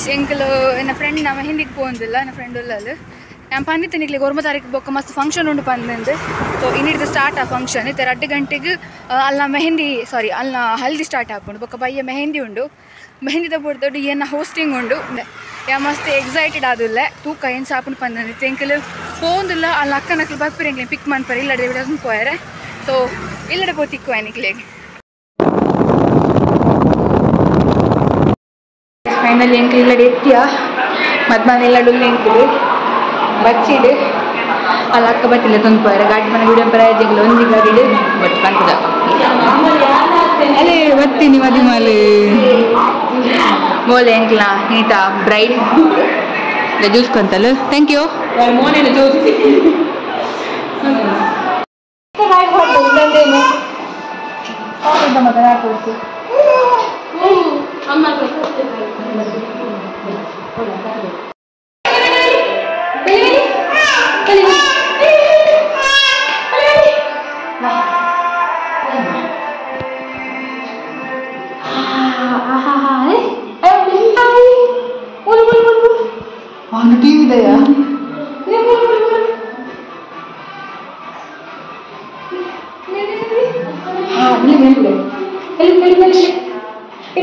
Guys ಎಂಕಲು ನನ್ನ friend ನಮ್ಮ ಹಿಂದಿಗೆ ಪೋಂದಿಲ್ಲ ನನ್ನ ಫ್ರೆಂಡ್ ಉಲ್ಲಲು ನಾನು ಪಂದಿತ್ತು ನಿಕ್ಲಿಗೆ 1 ತಾರೀಕು ಬೊಕ್ಕ ಮಸ್ತ್ ಫಂಕ್ಷನ್ ಉಂಡು ಪಂದಂದು ಸೊ ಇನ್ನಿಡ್ದು ಸ್ಟಾರ್ಟ್ ಆ ಫಂಕ್ಷನ್ ಇತ್ತೆ 2 ಗಂಟೆಗೆ ಅಲ್ಲ ಮೆಹಂದಿ ಸಾರಿ ಅಲ್ಲ ಹಲ್ದಿ ಸ್ಟಾರ್ಟ್ ಆಪುಂಡು ಬೊಕ್ಕ ಬಯ್ಯ ಮೆಹಂದಿ ಉಂಡು ಮೆಹಂದಿ ತಗೊಡ್ದು ಏನ ಹೋಸ್ಟಿಂಗ್ ಉಂಡು ಯಾ ಮಸ್ತ್ ಎಕ್ಸೈಟೆಡ್ ಆದುಲ್ಲ ತೂಕ ಏನು ಸಾಪುಂಡು ಪಂದಂದಿತ್ತು ಎಂಕಲು ಪೋಂದಿಲ್ಲ ಅಲ್ಲ ಅಕ್ಕನಕ್ಲು ಬರ್ಪರಿ ಎಂಕ್ಲೆ ಪಿಕ್ ಮಾಡ್ಪರಿ ಇಲ್ಲಡೆ ಬಿಡೋದು ಪೋಯರೆ ಸೊ ಇಲ್ಲಡೆ ಪೋತಿಕ್ಕು ನಿಕ್ಲಿಗೆ ಫೈನಲಿ ಎಂಕ್ಲು ಇಲ್ಲಡೆ ಎತ್ತಿಯ ಮಧ್ಯಾಹ್ನ ಎಂಕ್ಲು ಬಚ್ಚಿಡು ಅಲ್ಲ ಅಕ್ಕ ಬತ್ತಿಲ್ಲ ತೊಂದ್ಪೋಯರೆ ಗಾಡಿ ಮನೆ ವಿಡಿಯೋ ಪ್ರಯೋಜನಗಳು ಒಂದಿ ಗಾಡಿಡು ಬಟ್ ಕಾಣ್ತದ ಅಲ್ಲೇ ಬರ್ತೀನಿ ಮದುಮಲೆ ಬೋಲೆ ಎಂಕ್ಲ ನೀತಾ ಬ್ರೈಡ್ ಜೂಸ್ಕೊಂತಲ್ಲ ಥ್ಯಾಂಕ್ ಯು टीवी दया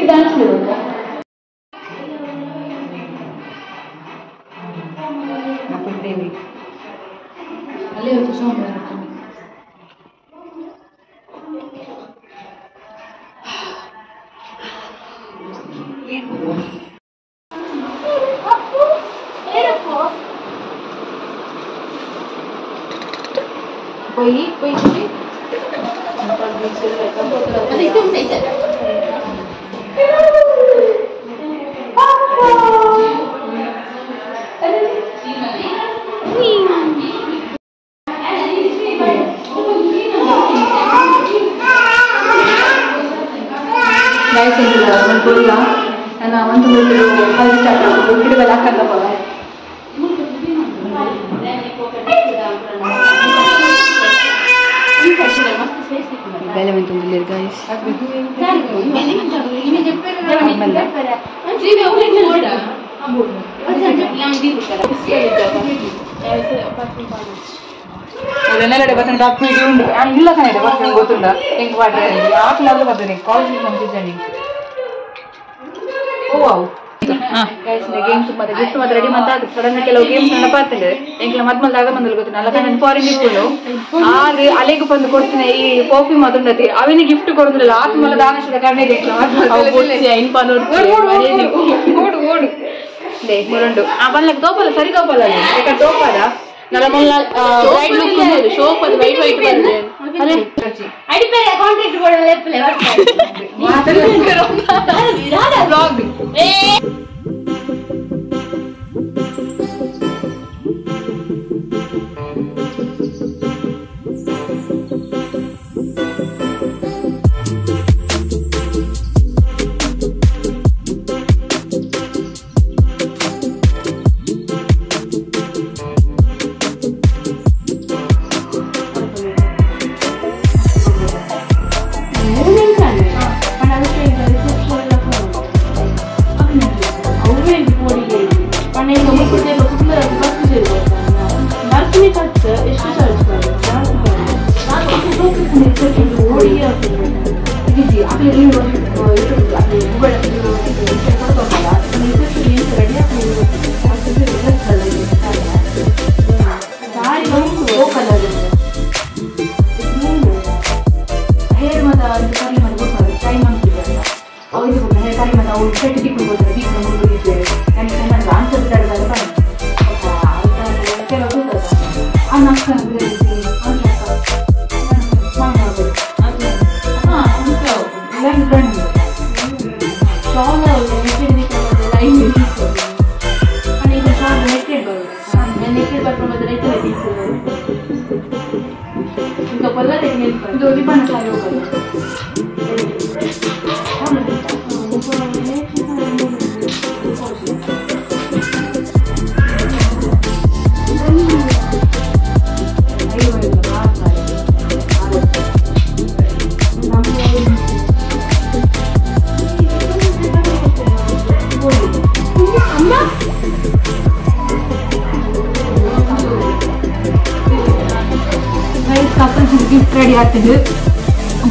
डांस अले कोई guys. ನೆಲಗಡೆ ಬರ್ತಾನೆ ಡಾಕ್ಟರ್ ಉಂಟು ಇಲ್ಲ ಕಣೆ ಬರ್ತಾನೆ ಗೊತ್ತುಂಟ ಹೆಂಗೆ ಮಾಡ್ರೆ ಆಟಲಾದ್ರೂ ಬರ್ತಾನೆ ಕಾಲೇಜ್ ಕಂಪ್ಲೀಟ್ ಓ ವಾವ್ ಗೇಮ್ಸ್ ಮತ್ತೆ ಗಿಫ್ಟ್ ಮತ್ತೆ ರೆಡಿ ಮಾತಾಡ ಸಡನ್ ಕೆಲವು ಗೇಮ್ಸ್ ನೆನಪಾಗ್ತದೆ ಎಂಕ್ಲ ಮದ್ಮಲ್ದಾಗ ಬಂದಲ್ಲಿ ಗೊತ್ತಿಲ್ಲ ಅಲ್ಲ ನಾನು ಫಾರಿನ್ ಇಟ್ಕೊಂಡು ಆಗ ಅಲೆಗೂ ಬಂದು ಕೊಡ್ತೀನಿ ಈ ಪೋಪಿ ಮತ್ತೊಂದತಿ ಅವನಿಗೆ ಗಿಫ್ಟ್ ಕೊಡುದಿಲ್ಲ ಆತ್ಮಲ ದಾನಶದ ಕಾರಣ ಓಡು ಓಡು ಮೂರಂಡು ಆ ಬಲ್ಲಕ್ಕೆ ದೋಪಲ್ಲ ಸರಿ ದೋಪಲ್ಲ ಯಾಕಂದ್ರೆ ದೋಪಾದ ನನ್ನ ಮೊಲ್ಲ ಬ್ರೈಡ್ ಲುಕ್ ಇದೆ ಶೋಪ್ ಅದು ವೈಟ್ ವೈಟ್ ಬಂದಿದೆ ಅರೆ ಅಡಿಪೇರೆ ಕಾಂಟ್ಯಾಕ್ಟ್ ಕೊಡಲ್ಲ ಲೆಪ್ಪಲೆ ಮಾತಾಡ್ತಿರೋ ವ್ಲಾಗ್ ಆಗ್ತದೆ.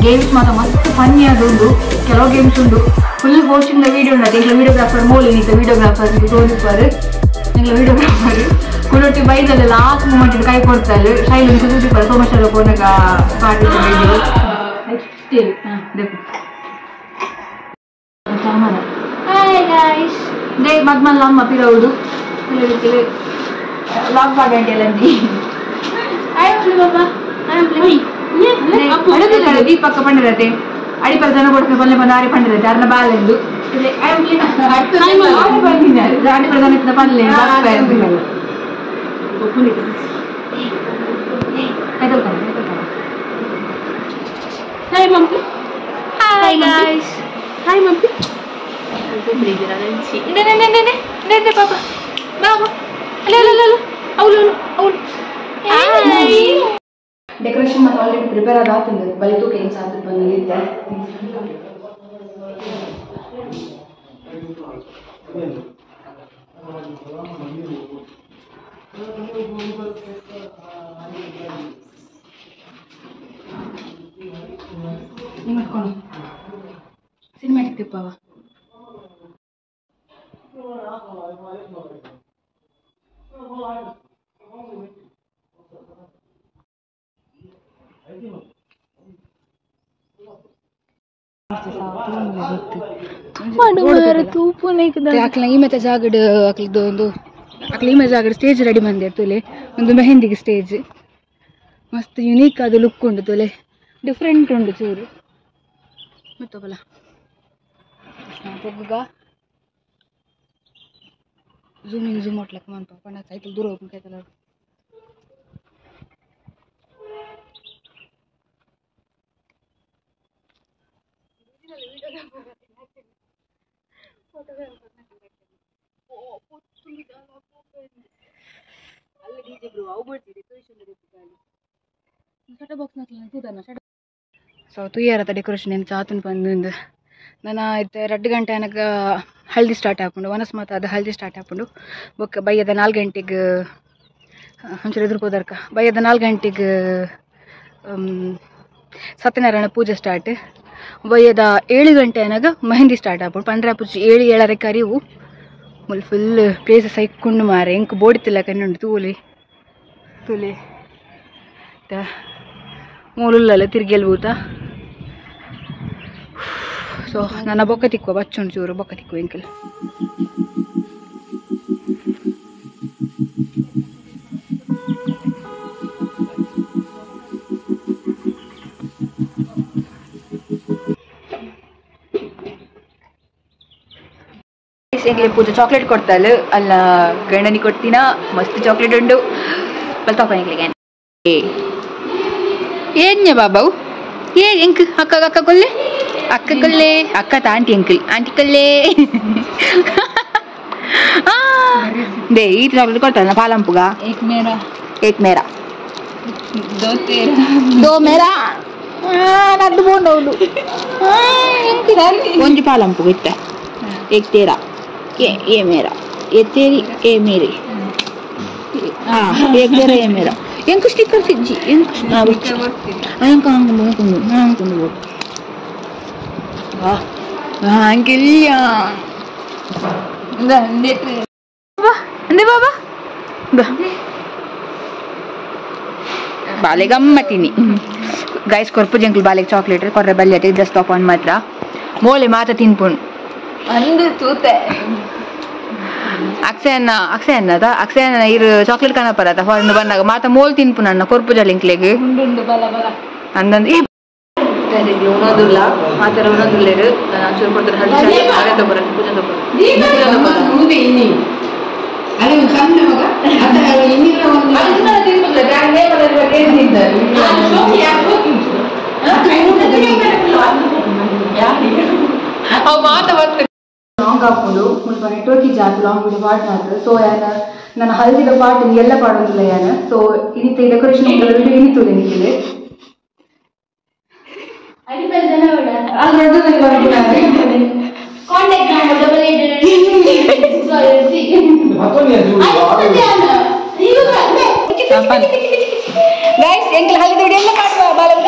ಗೇಮ್ಸ್ ಮಾತ್ರ ಮಸ್ತ್ ಫನ್ನಿ ಆದುಂಡು, ಕೆಲವು ಗೇಮ್ಸ್ ಉಂಡು ಫುಲ್ ಹೋಸ್ಟಿಂಗ್ ವೀಡಿಯೋ ಉಂಟು. ಈಗ ವೀಡಿಯೋಗ್ರಾಫರ್ ಮೋಲಿನಿತ ವೀಡಿಯೋಗ್ರಾಫರ್ ತೋರಿಸ್ತಾರೆ, ನಿಂಗೆ ವೀಡಿಯೋಗ್ರಾಫರ್ ಕುಲೊಟ್ಟಿ ಬೈದಲ್ಲಿ ಲಾಸ್ಟ್ ಮೂಮೆಂಟ್ ಕೈ ಕೊಡ್ತಾರೆ. ಶೈಲು ತೋರಿಸ್ತಾರೆ ಸೋಮಶಾಲ ಕೊನಗ ಪಾರ್ಟಿ ವೀಡಿಯೋ ಸಾಮಾನ. ದೇ ಮದ್ಮಲ್ಲ ಅಮ್ಮ ಪಿರೌಡು ಲಾಗ್ ಪಾಡಂಡಿ ಎಲ್ಲ ದೀಪಕ್ಕ ಪಂಡಿರತೆ ಅಡಿಪರ ಜನ ಕೊಡ್ತಾರೆ ಪಲ್ಲೆ ಬಂದು ಆರಿ ಪಂಡಿರತೆ ಅರ್ನ ಬಾಲೆಂದು ಅಡಿಪರ ಜನ ಪಲ್ಲೆ Hi Mummy. Hi guys. Hi Mummy. Ne papa. Baba. Hello. Aulu. Hi. Decoration mat already prepare ಆದಾತಂದೆ ಬಲಿತು ಕೇನ್ ಸಾಂತ ಬಂದಿದ್ದೆ. ನಿಮ್ಮಟ್ಕೊಂಡು ಸಿನಿಮ್ಯಾಟಿಕ್ ತಿಪ್ಪವ ಈ ಮತ್ತೆ ಜಾಗಡ್ ಅಕ್ಲಿದ್ದು ಒಂದು ಅಕ್ಲಿ ಈ ಜಾಗಡ್ ಸ್ಟೇಜ್ ರೆಡಿ ಬಂದೆ ತುಲೆ ಒಂದು ಮೆಹಂದಿಗೆ ಸ್ಟೇಜ್ ಮಸ್ತ್ ಯುನೀಕ್ ಅದು ಲುಕ್ ಉಂಟು ತುಲೆ ಡಿಫ್ರೆಂಟ್ ಉಂಟು ಚೂರು ಮತ್ತೊಬ್ಬಲ ಪೊಗ್ಗ ಝೂಮ್ ಹೊಟ್ಲಕ್ಕ ಮನ್ಪ ಪಂಡ ಸೈಕಲ್ ದೂರ ಹೋಗ್ಬೇಕು ಆಯ್ತಲ್ಲ ಸೊ ತುಯ್ಯಾರತ್ತ ಡೆಕೋರೇಷನ್ ಏನು ಚಾತನ್ ಬಂದು ನಾನು ಇತ್ತೆ 2 ಗಂಟೆ ನನಗ ಹಳದಿ ಸ್ಟಾರ್ಟ್ ಹಾಕೊಂಡು ವನಸ್ ಮಾತ ಅದು ಹಳದಿ ಸ್ಟಾರ್ಟ್ ಹಾಕೊಂಡು ಬೊಕ್ಕ ಬೈಯದ 4 ಗಂಟೆಗೆ ಒಂಚೂರು ಎದುರ್ಕೋದರ್ಕ ಬೈಯದ 4 ಗಂಟೆಗೆ ಸತ್ಯನಾರಾಯಣ ಪೂಜೆ ಸ್ಟಾರ್ಟ್ ಬೈಯದ 7 ಗಂಟೆ ನನಗ ಮೆಹಂದಿ ಸ್ಟಾರ್ಟ್ ಹಾಕೊಂಡು ಪಂಡ್ರ ಪೂಜೆ 7 ಕರಿವು ಮುಲ್ ಫುಲ್ ಪ್ಲೇಸಸ್ ಐಕ್ಕೊಂಡು ಮಾರೆ ಇಂಕ ಬೋಡಿತಿಲ್ಲ ಕಣ್ಣುಂಡು ತೂಲಿ ಮೂಲಲ್ಲ ತಿರ್ಗಿ ಎಲ್ಬೂತ ಸೊ ನನ್ನ ಬೊಕ್ಕ ತಿಕ್ಕುವ ಬಚ್ಚುಂಡು ಚೂರು ಬೊಕ್ಕ ತಿಕ್ಕುವ ಇಂಕಲ್ ಪೂಜೆ ಚಾಕ್ಲೇಟ್ ಕೊಡ್ತಾಳ ಅಲ್ಲ ಗಂಡನಿ ಕೊಡ್ತೀನ ಮಸ್ತ್ ಚಾಕ್ಲೇಟ್ ಉಂಡು ಬಲ್ತಾಪನಿಗೆ ಏನ್ಯ ಬಾಬಾವು ಎಂಕ್ ಅಕ್ಕ ಕೊಲ್ಲೆ ಅಕ್ಕ aunty uncle aunty Kolle they ಈ ಚಾಕ್ಲೇಟ್ ಕೊಡ್ತಾಳ ಪಾಲಂಪುಗ ಏಕ್ ಮೇರಾ ದೋ ಮೇರಾ ನದ್ದು ಬೋಂಡೌಡು ಒಂಜಿ ಪಾಲಂಪುಗ ಇತ್ತ ಏಕ್ ತೇರಾ ये मेरा ये तेरी ये मेरी हाँ एक तेरा ये मेरा इनको स्टिकर सिज्जी इनको ना बच्चे आयन कहाँ कुंडू वो हाँ अंकिलिया अंदे बाबा बाले गम्मतिनी गाइस कोर्पु जंकल बाले चॉकलेट कोर्रे बल्ले जस्ट ऑफ ऑन मात्रा मोले माता तिनपुन अंदे तूते ಅಕ್ಷಯನ ಇರು ಚಾಕ್ಲೇಟ್ ಕಾಣ ಪರತ ಹೊರನು ಬಂದಾಗ ಮಾತ ಮೋಲ್ ತಿನ್ಪು ನನ್ನ ಕೊರ್ಪು ಜಲಿಂಕ್ಲೆಗ್ ಅಂದಂದು ಉಣೋದಿಲ್ಲ ಮಾತಾರ ಉಣೋದಿಲ್ಲ ನಾನು ಚೂರು ಕೊಡ್ತಾರೆ ಹಳ್ಳಿ ತಗೊರ ಪೂಜೆ ತಗೊರ ಲಾಂಗ್ ಹಾಕೊಂಡು ಮುಲ್ಪ ನೆಟ್ವರ್ಕಿಗೆ ಜಾತು ಲಾಂಗ್ ವಿಡಿಯೋ ಪಾರ್ಟ್ ಆಯ್ತು ಸೊ ನನ್ನ ಹಲ್ದಿದ ಪಾರ್ಟ್ ಎಲ್ಲ ಪಾಡೋದಿಲ್ಲ ಸೊ ಇನಿತ್ತೆ ಡೆಕೋರೇಷನ್ ವಿಡಿಯೋ ಇನಿತ್ತು ನಿನಗೆ ಗೈಸ್ ಎಂಕಲ್ ಹಲ್ದಿದ ವಿಡಿಯೋ ಎಲ್ಲ ಮಾಡುವ